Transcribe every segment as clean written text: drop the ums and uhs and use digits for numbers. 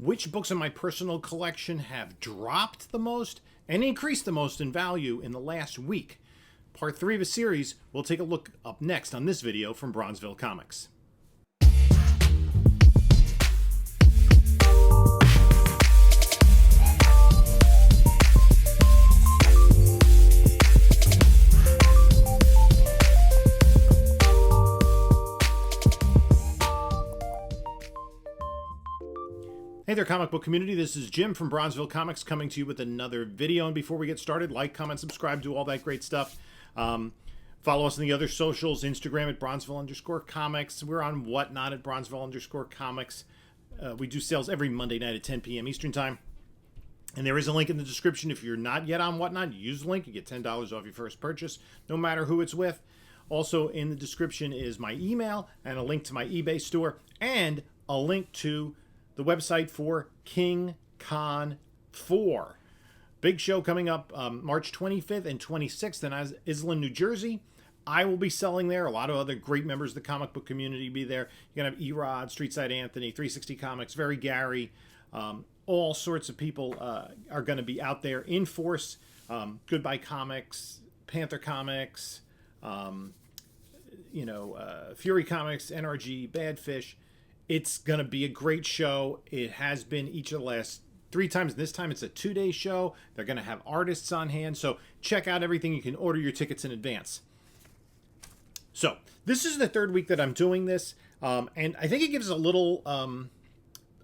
which books in my personal collection have dropped the most and increased the most in value in the last week. Part 3 of a series we'll take a look up next on this video from Bronzeville Comics. Hey there, comic book community. This is Jim from Bronzeville Comics coming to you with another video. And before we get started, like, comment, subscribe, do all that great stuff. Follow us on the other socials, Instagram at Bronzeville_comics. We're on Whatnot at Bronzeville_comics. We do sales every Monday night at 10 p.m. Eastern Time. And there is a link in the description. If you're not yet on Whatnot, use the link. You get $10 off your first purchase, no matter who it's with. Also in the description is my email and a link to my eBay store and a link to the website for King Con 4. Big show coming up March 25th and 26th in Iselin, New Jersey. I will be selling there. A lot of other great members of the comic book community will be there. You're going to have Erod, Streetside Anthony, 360 Comics, Very Gary. All sorts of people are going to be out there in force. Goodbye Comics, Panther Comics, Fury Comics, NRG, Badfish. It's going to be a great show. It has been each of the last 3 times. This time it's a 2-day show. They're going to have artists on hand. So check out everything. You can order your tickets in advance. So this is the 3rd week that I'm doing this. And I think it gives a little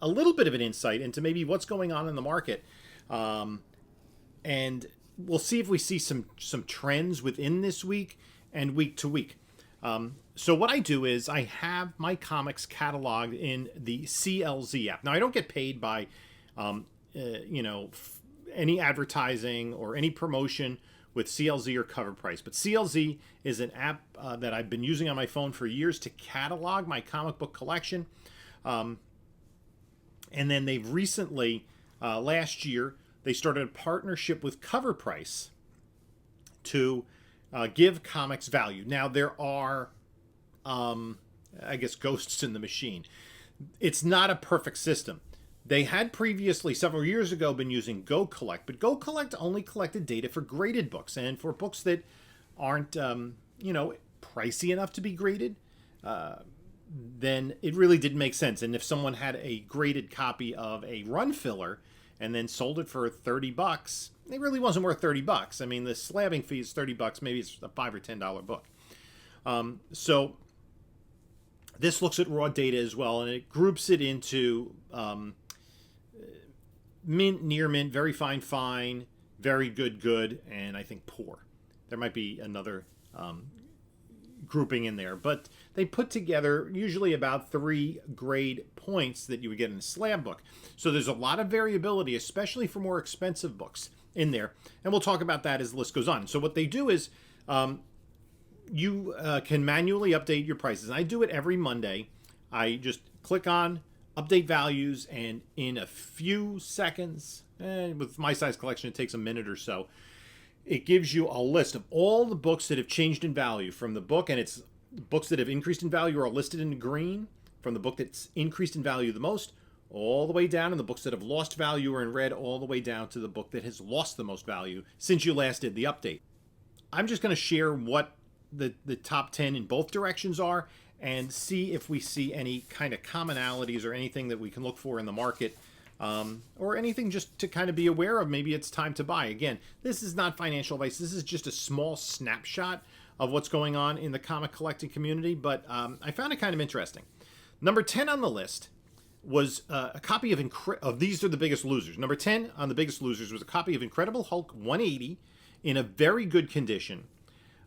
bit of an insight into maybe what's going on in the market. And we'll see if we see some trends within this week and week to week. So what I do is I have my comics cataloged in the CLZ app. Now, I don't get paid by, any advertising or any promotion with CLZ or Cover Price. But CLZ is an app that I've been using on my phone for years to catalog my comic book collection. And then they've recently, last year, they started a partnership with Cover Price to give comics value. Now, there are, ghosts in the machine. It's not a perfect system. They had previously, several years ago, been using Go Collect, but Go Collect only collected data for graded books. And for books that aren't, pricey enough to be graded, then it really didn't make sense. And if someone had a graded copy of a run filler and then sold it for $30, it really wasn't worth $30. I mean, the slabbing fee is $30. Maybe it's a $5 or $10 book. So this looks at raw data as well, and it groups it into mint, near mint, very fine, fine, very good, good, and I think poor. There might be another grouping in there, but they put together usually about 3 grade points that you would get in a slab book. So there's a lot of variability, especially for more expensive books in there, and we'll talk about that as the list goes on. So what they do is you can manually update your prices. And I do it every Monday. I just click on update values, and in a few seconds, with my size collection it takes a minute or so, it gives you a list of all the books that have changed in value from the book, and it's books that have increased in value are listed in green, from the book that's increased in value the most all the way down, and the books that have lost value are in red all the way down to the book that has lost the most value since you last did the update. I'm just going to share what the top 10 in both directions are and see if we see any kind of commonalities or anything that we can look for in the market, or anything just to kind of be aware of. Maybe it's time to buy. Again, this is not financial advice. This is just a small snapshot of what's going on in the comic collecting community, but I found it kind of interesting. Number 10 on the list was a copy of These Are the Biggest Losers. Number 10 on the Biggest Losers was a copy of Incredible Hulk 180 in a very good condition.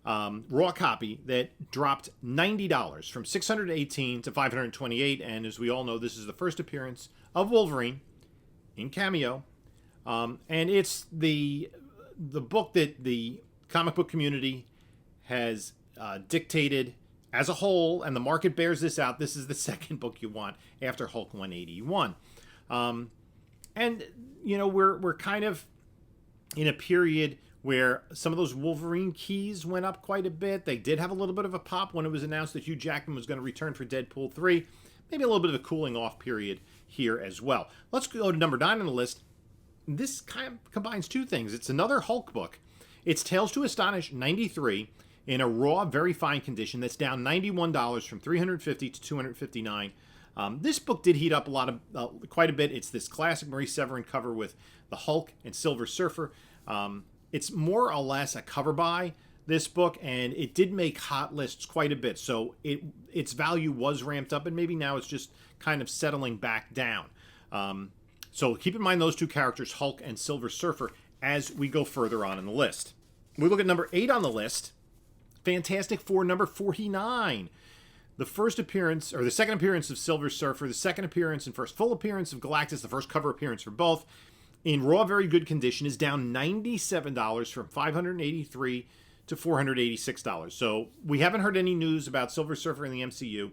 Raw copy that dropped $90 from $618 to $528, and as we all know, this is the first appearance of Wolverine in cameo, and it's the book that the comic book community has dictated as a whole, and the market bears this out. This is the second book you want after Hulk 181, and we're kind of in a period where some of those Wolverine keys went up quite a bit. They did have a little bit of a pop when it was announced that Hugh Jackman was going to return for Deadpool 3. Maybe a little bit of a cooling off period here as well. Let's go to number 9 on the list. This kind of combines two things. It's another Hulk book. It's Tales to Astonish 93 in a raw, very fine condition. That's down $91 from $350 to $259. This book did heat up quite a bit. It's this classic Marie Severin cover with the Hulk and Silver Surfer. It's more or less a cover buy, this book, and it did make hot lists quite a bit. So its value was ramped up, and maybe now it's just kind of settling back down. So keep in mind those two characters, Hulk and Silver Surfer, as we go further on in the list. We look at number 8 on the list, Fantastic Four number 49. The first appearance, or the second appearance of Silver Surfer, the second appearance and first full appearance of Galactus, the first cover appearance for both, in raw, very good condition, is down $97 from $583 to $486. So we haven't heard any news about Silver Surfer in the MCU.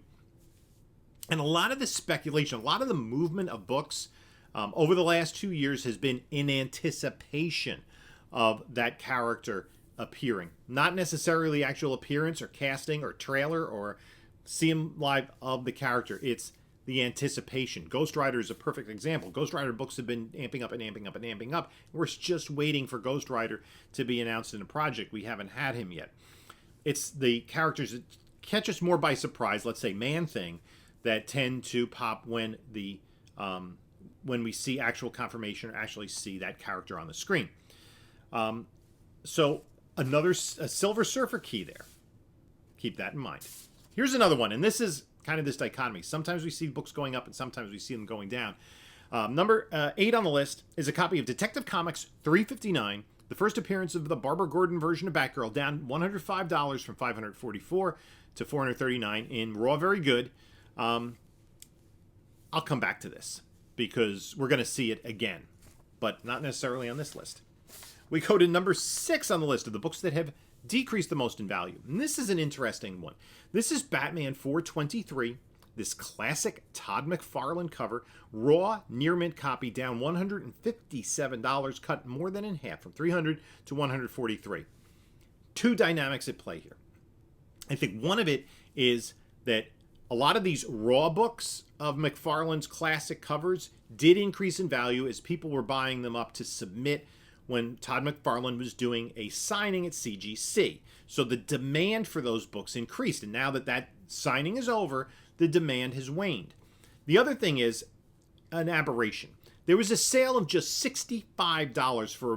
And a lot of the speculation, a lot of the movement of books over the last 2 years has been in anticipation of that character appearing. Not necessarily actual appearance or casting or trailer or see him live of the character. It's the anticipation. Ghost Rider is a perfect example. Ghost Rider books have been amping up and amping up and amping up. We're just waiting for Ghost Rider to be announced in a project. We haven't had him yet. It's the characters that catch us more by surprise, let's say Man-Thing, that tend to pop when we see actual confirmation or actually see that character on the screen. So a Silver Surfer key there. Keep that in mind. Here's another one, and this is kind of this dichotomy. Sometimes we see books going up and sometimes we see them going down. Number 8 on the list is a copy of Detective Comics 359, the first appearance of the Barbara Gordon version of Batgirl, down $105 from $544 to $439 in raw, very good. I'll come back to this because we're going to see it again, but not necessarily on this list. We go to number 6 on the list of the books that have decreased the most in value. And this is an interesting one. This is Batman 423, this classic Todd McFarlane cover, raw, near mint copy, down $157, cut more than in half from $300 to $143. Two dynamics at play here. I think one of it is that a lot of these raw books of McFarlane's classic covers did increase in value as people were buying them up to submit when Todd McFarlane was doing a signing at CGC. So the demand for those books increased. And now that that signing is over, the demand has waned. The other thing is an aberration. There was a sale of just $65 for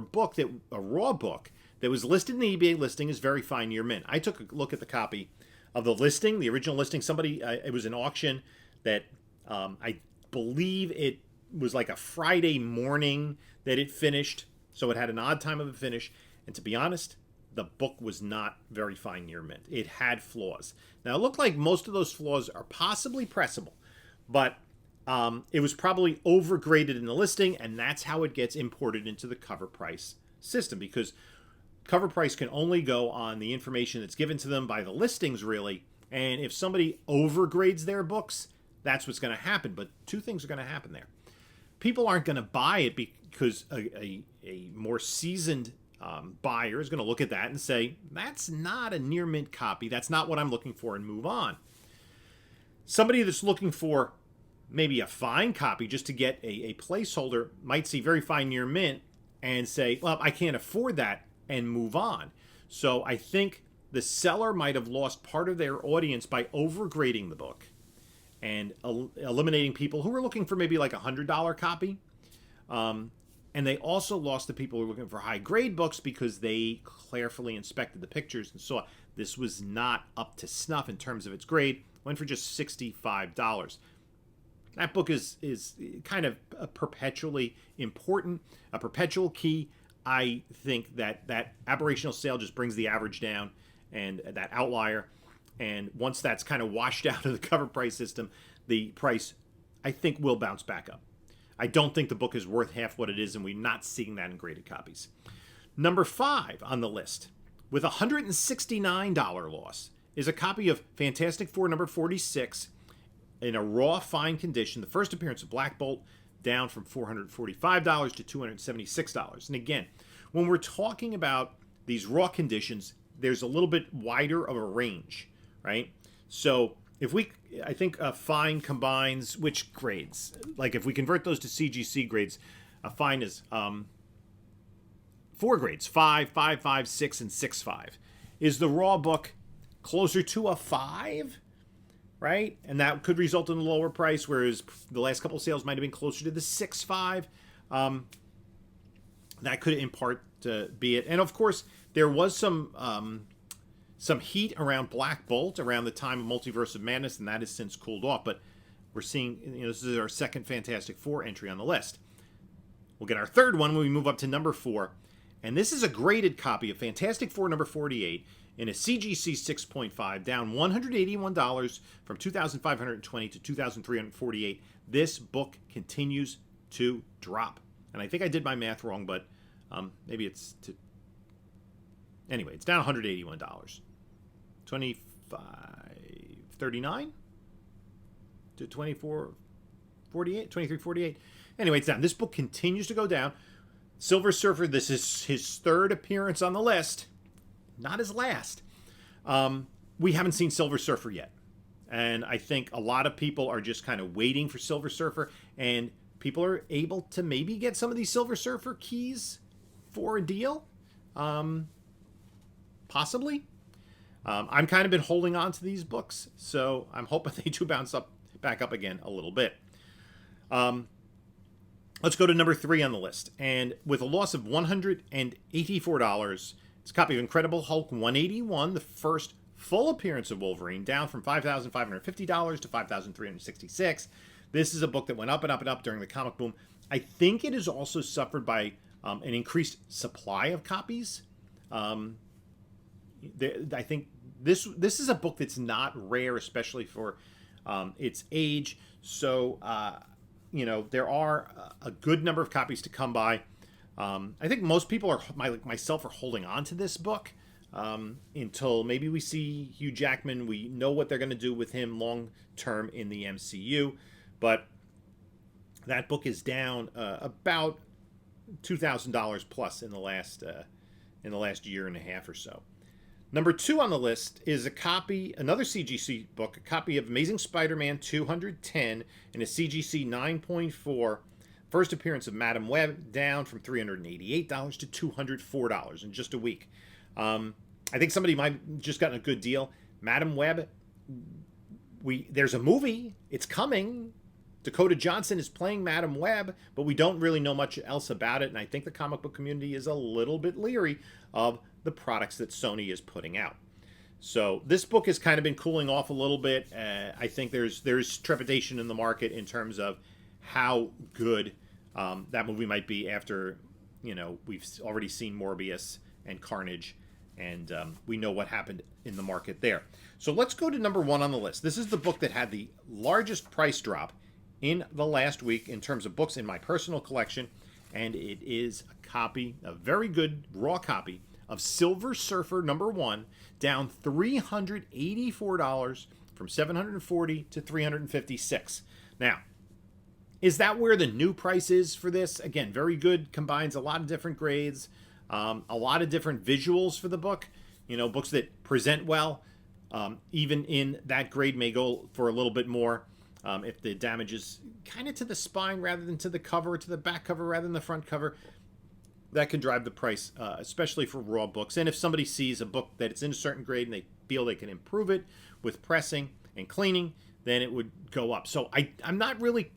a raw book that was listed in the eBay listing as very fine near mint. I took a look at the copy of the listing, the original listing. It was an auction that I believe it was like a Friday morning that it finished. So it had an odd time of a finish. And to be honest, the book was not very fine near mint. It had flaws. Now, it looked like most of those flaws are possibly pressable, but it was probably overgraded in the listing, and that's how it gets imported into the cover price system, because cover price can only go on the information that's given to them by the listings, really. And if somebody overgrades their books, that's what's going to happen. But two things are going to happen there. People aren't going to buy it because a more seasoned buyer is going to look at that and say, that's not a near mint copy. That's not what I'm looking for, and move on. Somebody that's looking for maybe a fine copy just to get a placeholder might see very fine near mint and say, well, I can't afford that, and move on. So I think the seller might have lost part of their audience by overgrading the book and eliminating people who were looking for maybe like a $100 copy. And they also lost the people who were looking for high-grade books because they carefully inspected the pictures and saw this was not up to snuff in terms of its grade. Went for just $65. That book is kind of perpetually important, a perpetual key. I think that aberrational sale just brings the average down, and that outlier. And once that's kind of washed out of the cover price system, the price, I think, will bounce back up. I don't think the book is worth half what it is, and we're not seeing that in graded copies. Number 5 on the list, with a $169 loss, is a copy of Fantastic Four number 46 in a raw, fine condition. The first appearance of Black Bolt, down from $445 to $276. And again, when we're talking about these raw conditions, there's a little bit wider of a range, right? So I think fine combines which grades? Like if we convert those to CGC grades, a fine is 4 grades: 5, 5, 5, 6, and 6, 5. Is the raw book closer to a 5? Right? And that could result in a lower price, whereas the last couple of sales might have been closer to the 6, 5. That could in part be it. And of course, there was some heat around Black Bolt around the time of Multiverse of Madness, and that has since cooled off. But we're seeing, this is our second Fantastic Four entry on the list. We'll get our third one when we move up to number 4. And this is a graded copy of Fantastic Four number 48 in a CGC 6.5, down $181 from $2,520 to $2,348. This book continues to drop. And I think I did my math wrong, but maybe it's to... Anyway, it's down $181. $25.39 to $24.48, $23.48. Anyway, it's down. This book continues to go down. Silver Surfer, this is his third appearance on the list, not his last. We haven't seen Silver Surfer yet. And I think a lot of people are just kind of waiting for Silver Surfer, and people are able to maybe get some of these Silver Surfer keys for a deal. Possibly. I'm kind of been holding on to these books, so I'm hoping they do bounce back up again a little bit. Let's go to number 3 on the list. And with a loss of $184, it's a copy of Incredible Hulk 181, the first full appearance of Wolverine, down from $5,550 to $5,366. This is a book that went up and up and up during the comic boom. I think it has also suffered by an increased supply of copies. I think this is a book that's not rare, especially for its age. So, there are a good number of copies to come by. I think most people like myself, are holding on to this book until maybe we see Hugh Jackman. We know what they're going to do with him long term in the MCU, but that book is down about $2,000 plus in the last year and a half or so. Number 2 on the list is another CGC book, a copy of Amazing Spider-Man 210 in a CGC 9.4. First appearance of Madam Web, down from $388 to $204 in just a week. I think somebody might have just gotten a good deal. Madam Web, there's a movie. It's coming. Dakota Johnson is playing Madam Web, but we don't really know much else about it. And I think the comic book community is a little bit leery of the products that Sony is putting out. So this book has kind of been cooling off a little bit. I think there's trepidation in the market in terms of how good that movie might be after, we've already seen Morbius and Carnage, and we know what happened in the market there. So let's go to number 1 on the list. This is the book that had the largest price drop in the last week in terms of books in my personal collection, and it is a very good raw copy of Silver Surfer number 1, down $384 from $740 to $356. Now, is that where the new price is for this? Again, very good, combines a lot of different grades, a lot of different visuals for the book. Books that present well, even in that grade, may go for a little bit more. If the damage is kind of to the spine rather than to the cover, or to the back cover rather than the front cover, that can drive the price, especially for raw books. And if somebody sees a book that it's in a certain grade and they feel they can improve it with pressing and cleaning, then it would go up. So I'm not really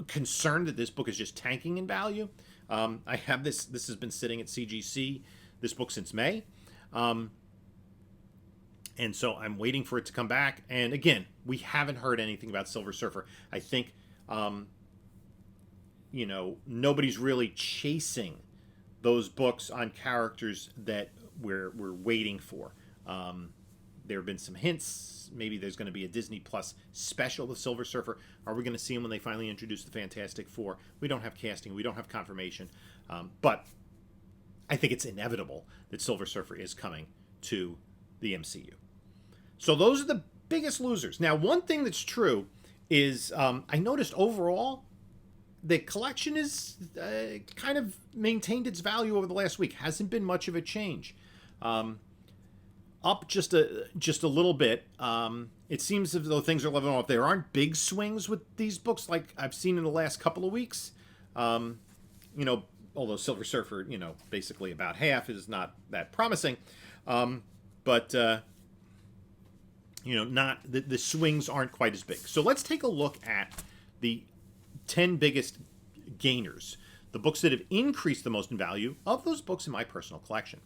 concerned that this book is just tanking in value. I have this has been sitting at CGC, this book, since May. And so I'm waiting for it to come back. And again, we haven't heard anything about Silver Surfer. I think, nobody's really chasing those books on characters that we're waiting for. There have been some hints. Maybe there's going to be a Disney Plus special of Silver Surfer. Are we going to see him when they finally introduce the Fantastic Four? We don't have casting. We don't have confirmation. But I think it's inevitable that Silver Surfer is coming to the MCU. So those are the biggest losers. Now, one thing that's true is I noticed overall the collection is kind of maintained its value over the last week. Hasn't been much of a change. A up just a little bit. It seems as though things are leveling off. There aren't big swings with these books like I've seen in the last couple of weeks. You know, although Silver Surfer, you know, basically about half is not that promising. But you know, not the swings aren't quite as big. So let's take a look at the 10 biggest gainers, the books that have increased the most in value of those books in my personal collection.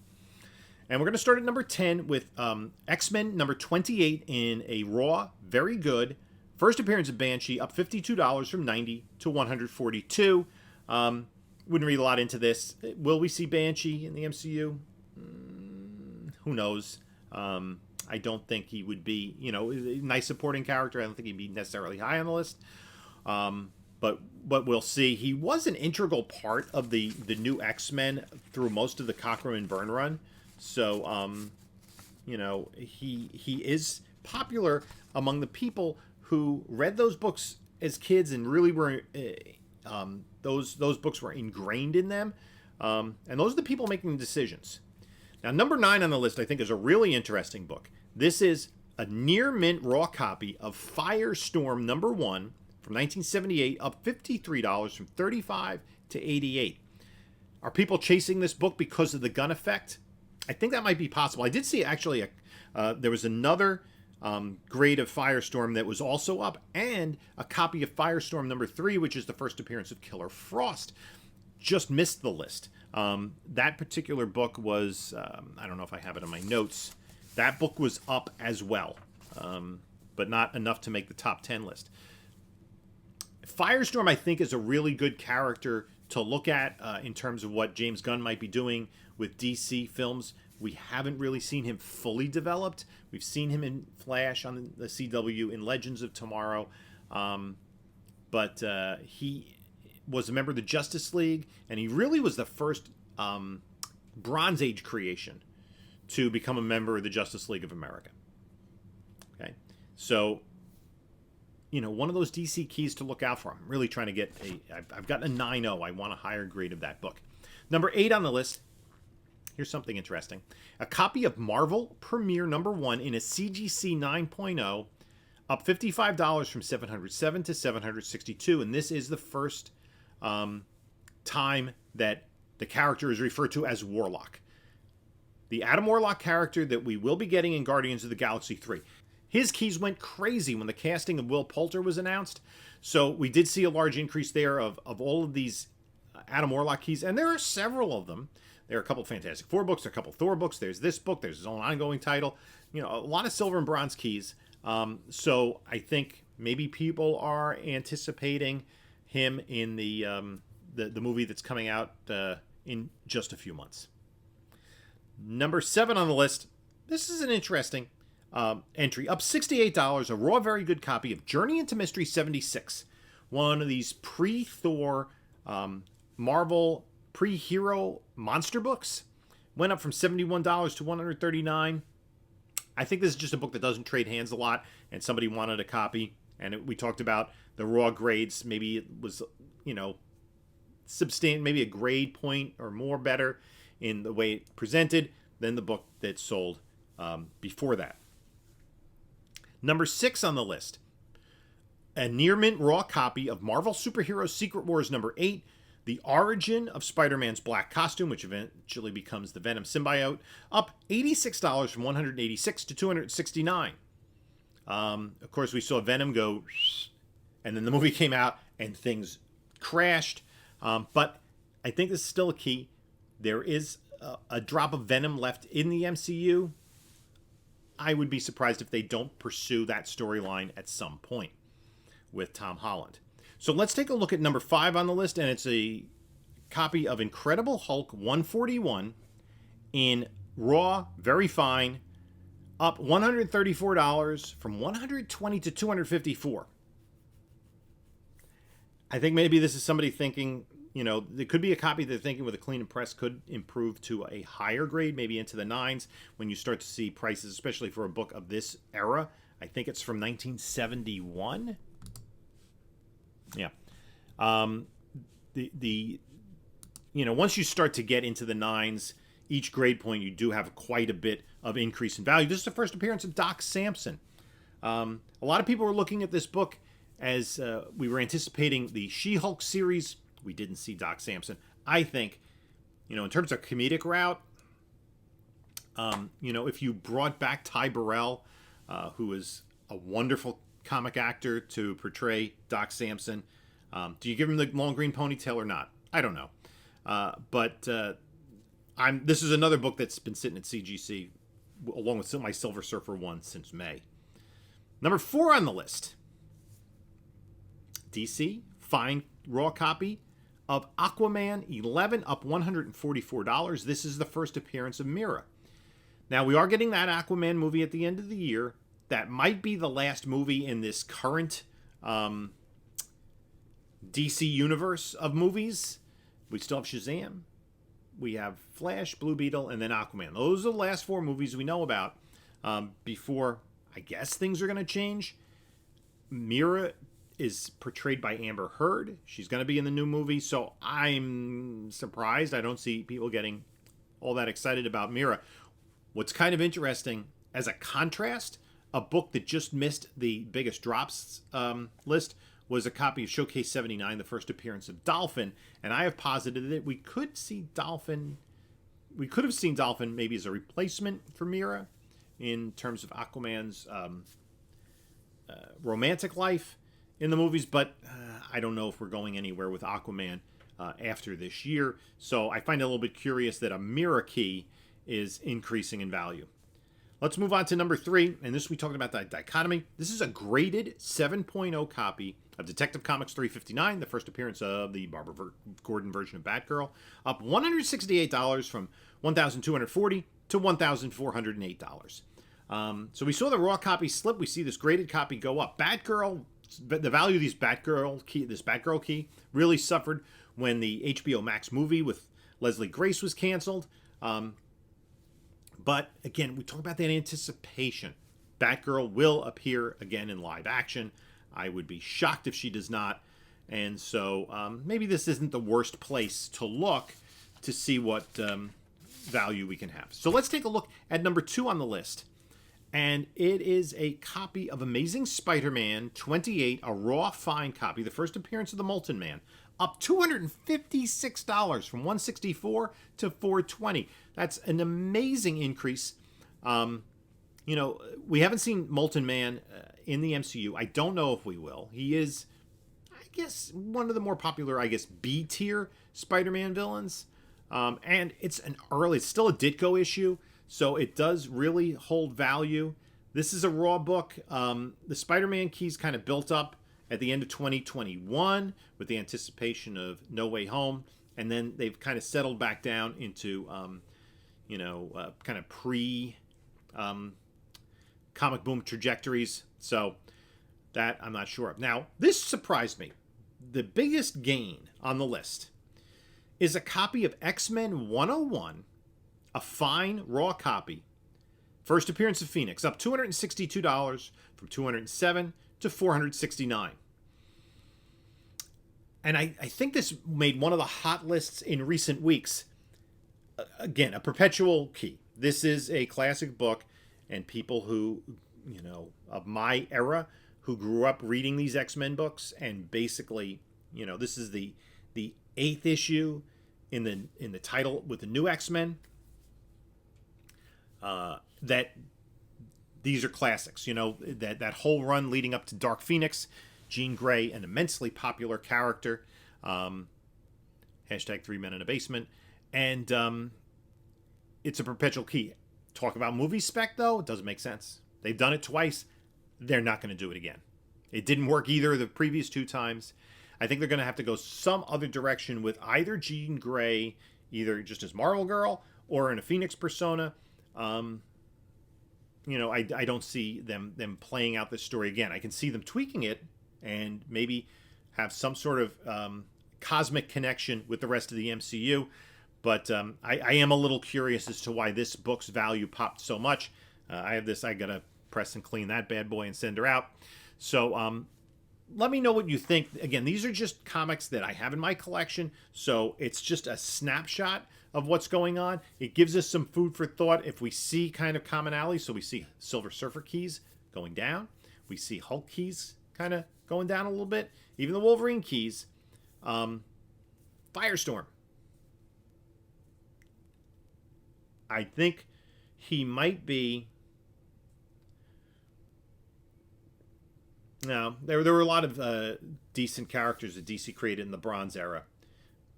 And we're going to start at number 10 with X-Men number 28 in a raw, very good first appearance of Banshee, up $52 from $90 to $142. Wouldn't read a lot into this. Will we see Banshee in the MCU? Who knows? I don't think he would be, you know, a nice supporting character. I don't think he'd be necessarily high on the list. But we'll see. He was an integral part of the new X-Men through most of the Cockrum and Byrne run. So, you know, he is popular among the people who read those books as kids and really were those books were ingrained in them. And those are the people making the decisions. Now, number 9 on the list, I think, is a really interesting book. This is a near mint raw copy of Firestorm number 1 from 1978, up $53 from $35 to $88. Are people chasing this book because of the gun effect? I think that might be possible. I did see actually there was another grade of Firestorm that was also up, and a copy of Firestorm number 3, which is the first appearance of Killer Frost. Just missed the list. That particular book was, I don't know if I have it in my notes, that book was up as well, but not enough to make the top 10 list. Firestorm, I think, is a really good character to look at in terms of what James Gunn might be doing with DC films. We haven't really seen him fully developed. We've seen him in Flash on the CW, in Legends of Tomorrow, but he was a member of the Justice League, and he really was the first Bronze Age creation to become a member of the Justice League of America. Okay, so, you know, one of those DC keys to look out for. I'm really trying to get I've gotten a 9.0. I want a higher grade of that book. Number 8 on the list. Here's something interesting. A copy of Marvel Premiere number 1 in a CGC 9.0, up $55 from $707 to $762. And this is the first time that the character is referred to as Warlock. The Adam Warlock character that we will be getting in Guardians of the Galaxy 3. His keys went crazy when the casting of Will Poulter was announced. So we did see a large increase there of all of these Adam Warlock keys. And there are several of them. There are a couple of Fantastic Four books, there are a couple of Thor books. There's this book. There's his own ongoing title. You know, a lot of silver and bronze keys. So I think maybe people are anticipating him in the movie that's coming out in just a few months. Number 7 on the list. This is an interesting entry. Up $68, a raw, very good copy of Journey into Mystery 76. One of these pre-Thor Marvel pre-hero monster books. Went up from $71 to $139. I think this is just a book that doesn't trade hands a lot, and somebody wanted a copy. And we talked about the raw grades. Maybe it was, you know, maybe a grade point or more better in the way it presented than the book that sold before that. Number 6 on the list, a near mint raw copy of Marvel Superheroes Secret Wars number 8, the origin of Spider-Man's black costume, which eventually becomes the Venom symbiote, up $86 from $186 to $269. Of course, we saw Venom go, and then the movie came out and things crashed. But I think this is still a key. There is a drop of Venom left in the MCU. I would be surprised if they don't pursue that storyline at some point with Tom Holland. So let's take a look at number 5 on the list, and it's a copy of Incredible Hulk 141 in raw, very fine, up $134 from $120 to $254. I think maybe this is somebody thinking, you know, there could be a copy they're thinking with a clean press could improve to a higher grade, maybe into the 9s, when you start to see prices, especially for a book of this era. I think it's from 1971. Yeah. You know, once you start to get into the 9s, each grade point, you do have quite a bit of increase in value. This is the first appearance of Doc Samson. A lot of people were looking at this book as we were anticipating the She-Hulk series. We didn't see Doc Samson. I think, in terms of comedic route, if you brought back Ty Burrell, who is a wonderful comic actor to portray Doc Samson, do you give him the long green ponytail or not? I don't know. But this is another book that's been sitting at CGC along with my Silver Surfer one since May. Number 4 on the list. DC, fine raw copy of Aquaman 11, up $144. This is the first appearance of Mera. Now, we are getting that Aquaman movie at the end of the year. That might be the last movie in this current DC universe of movies. We still have Shazam. We have Flash, Blue Beetle, and then Aquaman. Those are the last 4 movies we know about before, I guess, things are going to change. Mera is portrayed by Amber Heard. She's going to be in the new movie, so I'm surprised. I don't see people getting all that excited about Mera. What's kind of interesting, as a contrast, a book that just missed the biggest drops list was a copy of Showcase 79, the first appearance of Dolphin, and I have posited that we could see Dolphin. We could have seen Dolphin maybe as a replacement for Mera in terms of Aquaman's romantic life in the movies, but I don't know if we're going anywhere with Aquaman after this year. So I find it a little bit curious that a Mera key is increasing in value. Let's move on to number 3, and this we talked about the dichotomy. This is a graded 7.0 copy of Detective Comics 359, the first appearance of the Barbara Gordon version of Batgirl, up $168 from $1,240 to $1,408. So we saw the raw copy slip. We see this graded copy go up. Batgirl, the value of this Batgirl key really suffered when the HBO Max movie with Leslie Grace was canceled. But again, we talk about that anticipation. Batgirl will appear again in live action. I would be shocked if she does not. And so maybe this isn't the worst place to look to see what value we can have. So let's take a look at number 2 on the list. And it is a copy of Amazing Spider-Man 28, a raw fine copy, the first appearance of the Molten Man, up $256 from $164 to $420. That's an amazing increase. We haven't seen Molten Man in the MCU. I don't know if we will. He is, I guess, one of the more popular, B-tier Spider-Man villains. And it's still a Ditko issue, so it does really hold value. This is a raw book. The Spider-Man keys kind of built up at the end of 2021 with the anticipation of No Way Home, and then they've kind of settled back down into, kind of pre comic boom trajectories. So that I'm not sure of. Now, this surprised me. The biggest gain on the list is a copy of XMen 101, a fine raw copy. First appearance of Phoenix, up $262 from $207 to $469. And I think this made one of the hot lists in recent weeks. Again, a perpetual key. This is a classic book, and people who, of my era, who grew up reading these X-Men books, and basically, this is the 8th issue in the title with the new X-Men. That these are classics. That whole run leading up to Dark Phoenix, Jean Grey, an immensely popular character. Hashtag 3 Men in a Basement. And it's a perpetual key. Talk about movie spec, though, it doesn't make sense. They've done it twice. They're not going to do it again. It didn't work either the previous 2 times. I think they're going to have to go some other direction with either Jean Grey, either just as Marvel Girl or in a Phoenix persona. I don't see them playing out this story again. I can see them tweaking it and maybe have some sort of cosmic connection with the rest of the MCU. But I am a little curious as to why this book's value popped so much. I got to press and clean that bad boy and send her out. So let me know what you think. Again, these are just comics that I have in my collection, so it's just a snapshot of what's going on. It gives us some food for thought if we see kind of commonality. So we see Silver Surfer keys going down. We see Hulk keys kind of going down a little bit. Even the Wolverine keys. Firestorm. I think he might be... No, there were a lot of decent characters that DC created in the Bronze era.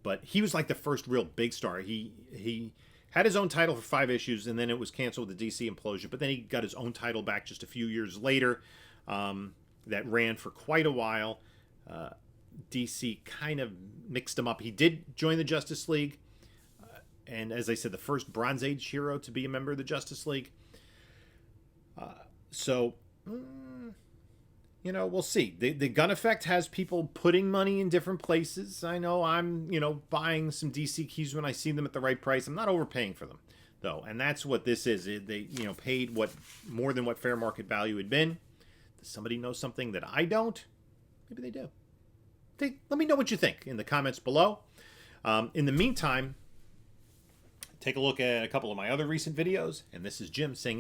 But he was like the first real big star. He had his own title for 5 issues, and then it was canceled with the DC implosion. But then he got his own title back just a few years later. That ran for quite a while. DC kind of mixed him up. He did join the Justice League. And as I said, the first Bronze Age hero to be a member of the Justice League. You know, we'll see. The Gun Effect has people putting money in different places. I know I'm, buying some DC keys when I see them at the right price. I'm not overpaying for them, though. And that's what this is. They, paid more than what fair market value had been. Does somebody know something that I don't? Maybe they do. Let me know what you think in the comments below. In the meantime, take a look at a couple of my other recent videos. And this is Jim saying...